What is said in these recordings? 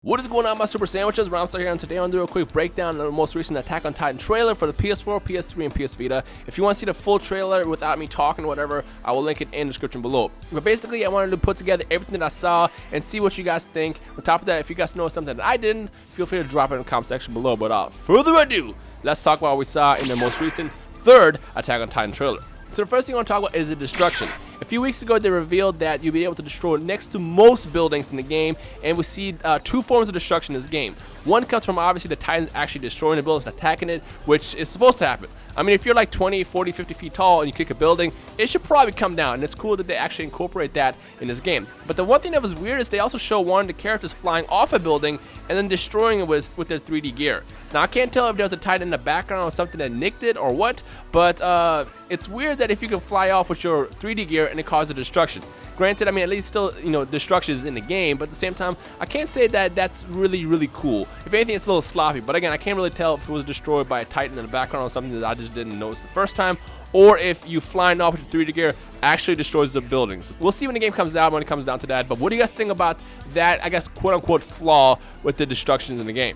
What is going on, my super sandwiches? Rhymestyle here, and today I'm going to do a quick breakdown of the most recent Attack on Titan trailer for the PS4, PS3, and PS Vita. If you want to see the full trailer without me talking or whatever, I will link it in the description below. But basically, I wanted to put together everything that I saw and see what you guys think. On top of that, if you guys know something that I didn't, feel free to drop it in the comment section below. But without further ado, let's talk about what we saw in the most recent third Attack on Titan trailer. So the first thing I want to talk about is the destruction. A few weeks ago, they revealed that you'll be able to destroy next to most buildings in the game, and we see two forms of destruction in this game. One comes from obviously the Titans actually destroying the buildings and attacking it, which is supposed to happen. I mean, if you're like 20, 40, 50 feet tall and you kick a building, it should probably come down, and it's cool that they actually incorporate that in this game. But the one thing that was weird is they also show one of the characters flying off a building and then destroying it with their 3D gear. Now, I can't tell if there's a Titan in the background or something that nicked it or what, but it's weird that if you can fly off with your 3D gear and it causes destruction. Granted, I mean, at least still, destruction is in the game, but at the same time, I can't say that that's really, really cool. If anything, it's a little sloppy, but again, I can't really tell if it was destroyed by a Titan in the background or something that I just didn't notice the first time, or if you flying off with your 3D gear actually destroys the buildings. We'll see when the game comes out, when it comes down to that, but what do you guys think about that, I guess, quote-unquote flaw with the destructions in the game?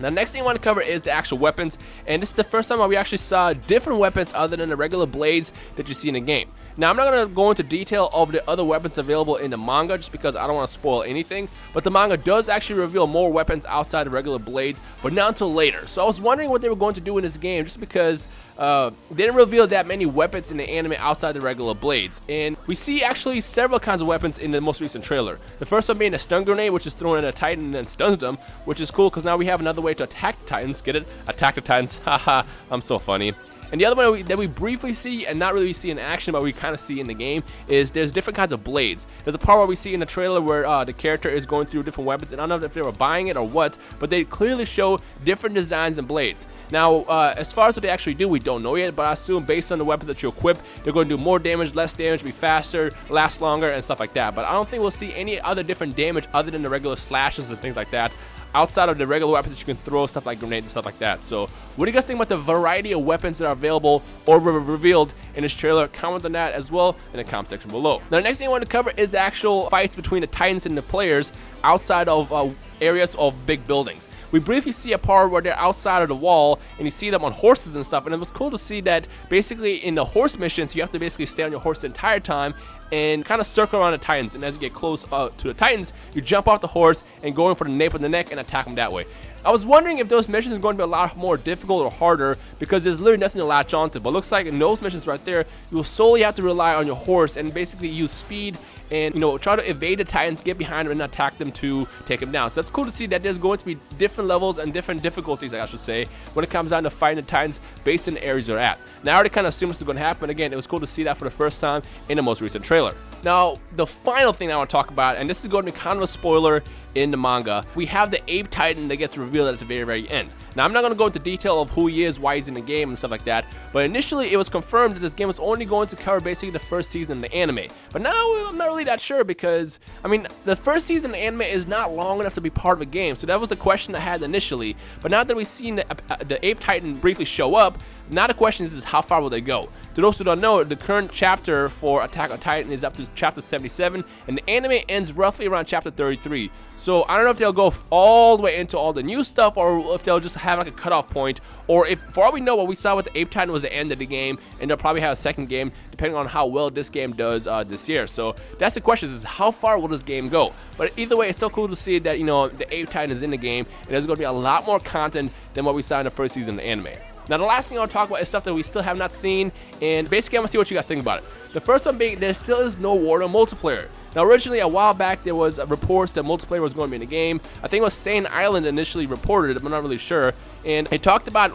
Now, next thing I want to cover is the actual weapons, and this is the first time where we actually saw different weapons other than the regular blades that you see in the game. Now, I'm not going to go into detail of the other weapons available in the manga just because I don't want to spoil anything, but the manga does actually reveal more weapons outside of regular blades, but not until later. So I was wondering what they were going to do in this game just because they didn't reveal that many weapons in the anime outside the regular blades. And we see actually several kinds of weapons in the most recent trailer. The first one being a stun grenade, which is thrown at a Titan and then stuns them, which is cool because now we have another way to attack the Titans. Get it? Attack the Titans. Haha, I'm so funny. And the other one that we briefly see and not really see in action, but we kind of see in the game, is there's different kinds of blades. There's a part where we see in the trailer where the character is going through different weapons, and I don't know if they were buying it or what, but they clearly show different designs and blades. Now, as far as what they actually do, we don't know yet, but I assume based on the weapons that you equip, they're going to do more damage, less damage, be faster, last longer, and stuff like that. But I don't think we'll see any other different damage other than the regular slashes and things like that, outside of the regular weapons that you can throw, stuff like grenades and stuff like that. So what do you guys think about the variety of weapons that are available or revealed in this trailer? Comment on that as well in the comment section below. Now, the next thing I want to cover is the actual fights between the Titans and the players outside of areas of big buildings. We briefly see a part where they're outside of the wall and you see them on horses and stuff, and it was cool to see that basically in the horse missions you have to basically stay on your horse the entire time and kind of circle around the Titans, and as you get close to the Titans, you jump off the horse and go in for the nape of the neck and attack them that way. I was wondering if those missions are going to be a lot more difficult or harder because there's literally nothing to latch onto, but it looks like in those missions right there, you will solely have to rely on your horse and basically use speed and, try to evade the Titans, get behind them, and attack them to take them down. So that's cool to see that there's going to be different levels and different difficulties, I should say, when it comes down to fighting the Titans based on the areas they're at. Now, I already kind of assumed this is going to happen. Again, it was cool to see that for the first time in the most recent trailer. Now, the final thing I want to talk about, and this is going to be kind of a spoiler in the manga, we have the Ape Titan that gets revealed at the very, very end. Now, I'm not going to go into detail of who he is, why he's in the game, and stuff like that, but initially it was confirmed that this game was only going to cover basically the first season of the anime. But now I'm not really that sure because, I mean, the first season of the anime is not long enough to be part of a game, so that was the question I had initially. But now that we've seen the Ape Titan briefly show up, now the question is how far will they go? To those who don't know, the current chapter for Attack on Titan is up to chapter 77, and the anime ends roughly around chapter 33. So I don't know if they'll go all the way into all the new stuff, or if they'll just have like a cutoff point, or if, for all we know, what we saw with the Ape Titan was the end of the game, and they'll probably have a second game depending on how well this game does this year. So that's the question: is how far will this game go? But either way, it's still cool to see that the Ape Titan is in the game, and there's going to be a lot more content than what we saw in the first season of the anime. Now, the last thing I'll talk about is stuff that we still have not seen, and basically I'm going to see what you guys think about it. The first one being, there still is no word on multiplayer. Now, originally, a while back, there was reports that multiplayer was going to be in the game. I think it was Sane Island initially reported it, I'm not really sure. And they talked about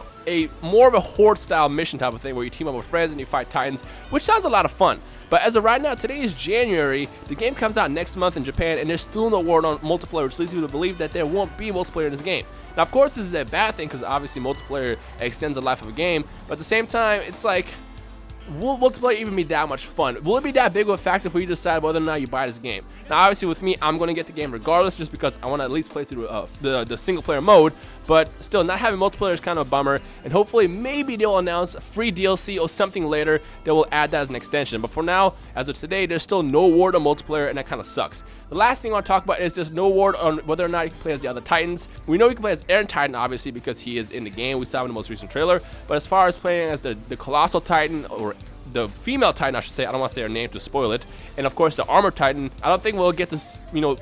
more of a horde-style mission type of thing where you team up with friends and you fight Titans, which sounds a lot of fun. But as of right now, today is January, the game comes out next month in Japan, and there's still no word on multiplayer, which leads you to believe that there won't be multiplayer in this game. Now, of course, this is a bad thing because obviously multiplayer extends the life of a game, but at the same time, it's like, will multiplayer even be that much fun? Will it be that big of a factor for you to decide whether or not you buy this game? Now, obviously, with me, I'm going to get the game regardless just because I want to at least play through the single-player mode, but still, not having multiplayer is kind of a bummer, and hopefully, maybe they'll announce free DLC or something later that will add that as an extension. But for now, as of today, there's still no word on multiplayer, and that kind of sucks. The last thing I want to talk about is there's no word on whether or not you can play as the other Titans. We know you can play as Aaron Titan, obviously, because he is in the game. We saw him in the most recent trailer. But as far as playing as the Colossal Titan, or the female Titan, I should say, I don't want to say her name to spoil it, and of course the Armor Titan, I don't think we'll get this, I don't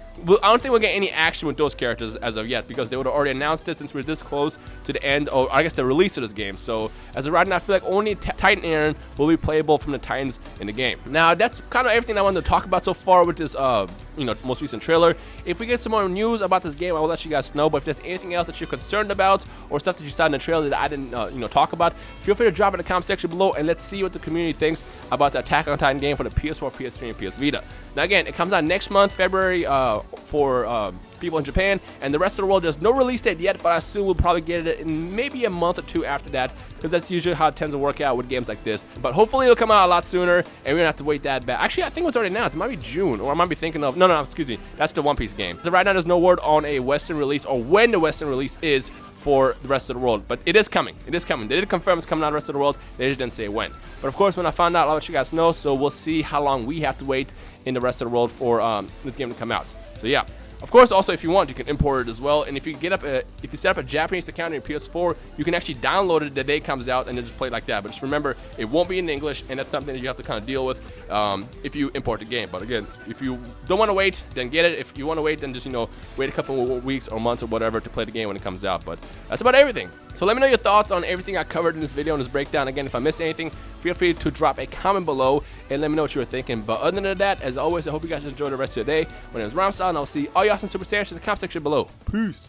think we'll get any action with those characters as of yet, because they would have already announced it since we're this close to the end, or I guess the release of this game. So as of right now, I feel like only Titan Aaron will be playable from the Titans in the game. Now that's kind of everything I wanted to talk about so far with this most recent trailer. If we get some more news about this game, I will let you guys know. But if there's anything else that you're concerned about, or stuff that you saw in the trailer that I didn't talk about, feel free to drop it in the comment section below, and let's see what the community thinks about the Attack on Titan game for the PS4, PS3, and PS Vita. Now again, it comes out next month, February, for people in Japan, and the rest of the world. There's no release date yet, but I assume we'll probably get it in maybe a month or two after that, because that's usually how it tends to work out with games like this. But hopefully it'll come out a lot sooner, and we don't have to wait that bad. Actually, I think it's already announced. It might be June, or I might be thinking of no, excuse me, that's the One Piece game. So right now there's no word on a Western release, or when the Western release is for the rest of the world, but it is coming. It is coming. They did confirm it's coming out the rest of the world. They just didn't say when. But of course, when I find out, I'll let you guys know. So we'll see how long we have to wait in the rest of the world for this game to come out. So yeah. Of course, also if you want, you can import it as well. And if you set up a Japanese account on your PS4, you can actually download it the day it comes out and then just play it like that. But just remember, it won't be in English, and that's something that you have to kind of deal with if you import the game. But again, if you don't want to wait, then get it. If you want to wait, then just wait a couple of weeks or months or whatever to play the game when it comes out. But that's about everything. So let me know your thoughts on everything I covered in this video and this breakdown. Again, if I missed anything, feel free to drop a comment below and let me know what you were thinking. But other than that, as always, I hope you guys enjoy the rest of your day. My name is Rhymestyle, and I'll see all you awesome Super Saiyans in the comment section below. Peace.